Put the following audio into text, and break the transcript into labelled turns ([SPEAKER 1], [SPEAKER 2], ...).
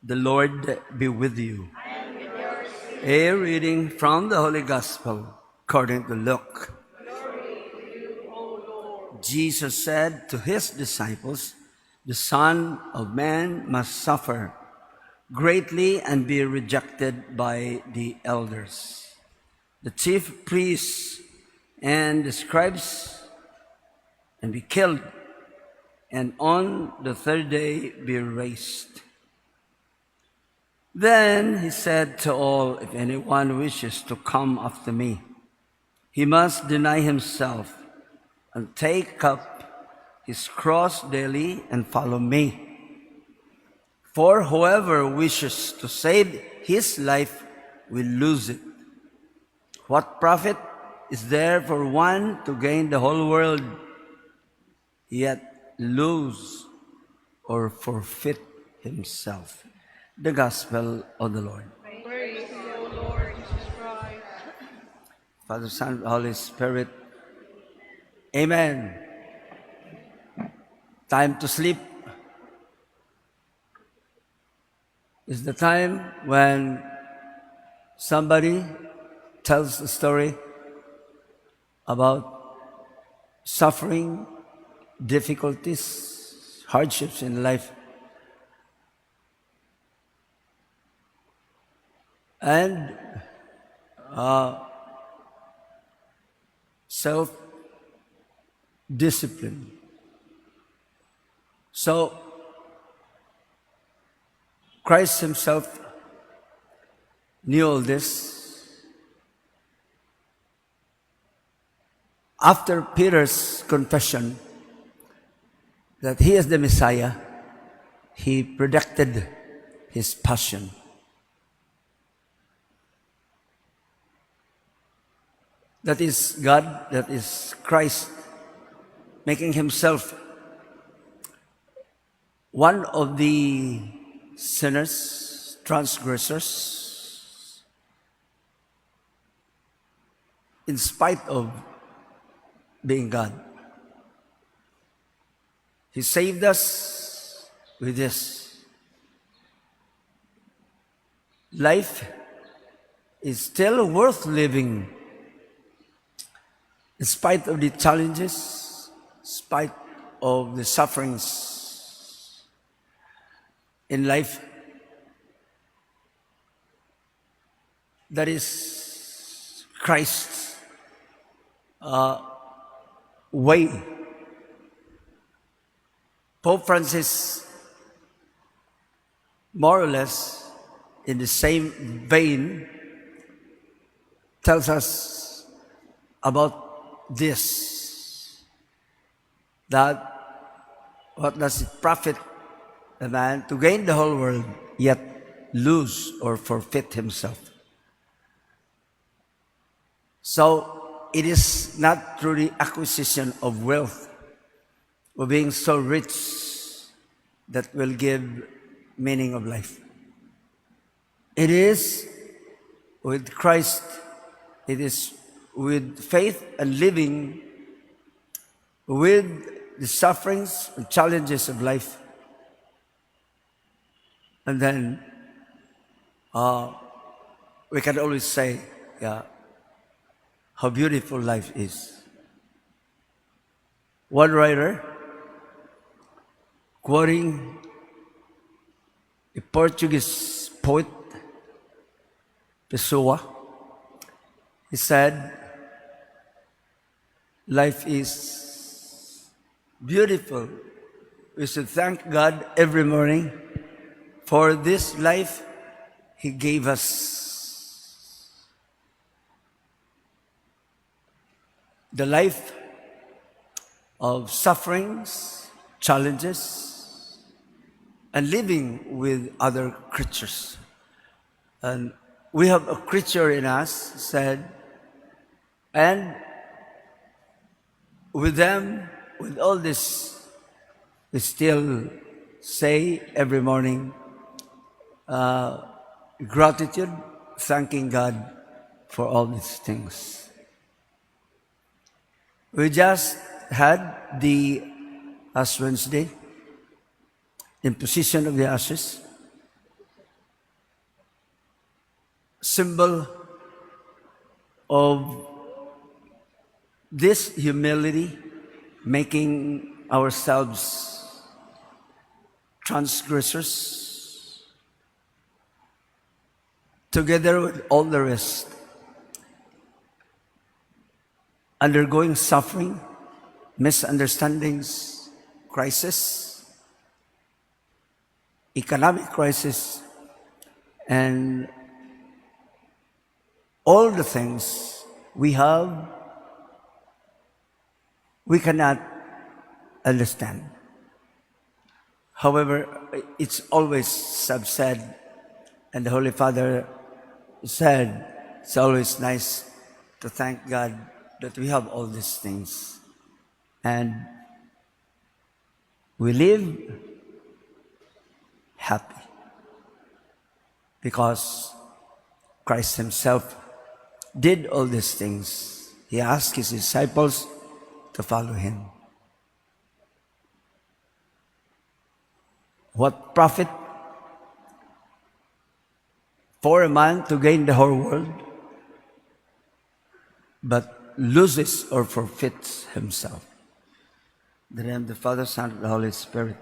[SPEAKER 1] The Lord be with you. A reading from the Holy Gospel according to Luke. Jesus said to his disciples, "The Son of Man must suffer greatly and be rejected by the elders, the chief priests and the scribes, and be killed, and on the third day be raised." Then he said to all, "If anyone wishes to come after me, he must deny himself and take up his cross daily and follow me. For whoever wishes to save his life will lose it. What profit is there for one to gain the whole world, yet lose or forfeit himself?" The Gospel of the Lord.
[SPEAKER 2] Praise you, Lord Jesus Christ.
[SPEAKER 1] Father, Son, Holy Spirit. Amen. Time to sleep is the time when somebody tells a story about suffering, difficulties, hardships in life. And self-discipline. So, Christ himself knew all this. After Peter's confession that he is the Messiah, he predicted his passion. That is God, that is Christ, making himself one of the sinners, transgressors, in spite of being God. He saved us with this. Life is still worth living in spite of the challenges, in spite of the sufferings in life. That is Christ's way. Pope Francis, more or less in the same vein, tells us about this, that what does it profit a man to gain the whole world, yet lose or forfeit himself? So it is not through the acquisition of wealth or being so rich that will give meaning of life. It is with Christ, it is with faith and living with the sufferings and challenges of life. And then we can always say, how beautiful life is. One writer, quoting a Portuguese poet, Pessoa, he said, "Life is beautiful. We should thank God every morning for this life He gave us." The life of sufferings, challenges, and living with other creatures. And we have a creature in us, said, and with them, with all this, we still say every morning, gratitude, thanking God for all these things. We just had the Ash Wednesday, imposition of the ashes. symbol of this humility, making ourselves transgressors, together with all the rest, undergoing suffering, misunderstandings, crisis, economic crisis, and all the things we have, we cannot understand. However, it's always said, and the Holy Father said, it's always nice to thank God that we have all these things. And we live happy because Christ Himself did all these things. He asked His disciples to follow Him. What profit for a man to gain the whole world, but loses or forfeits himself? In the name of the Father, Son, and the Holy Spirit.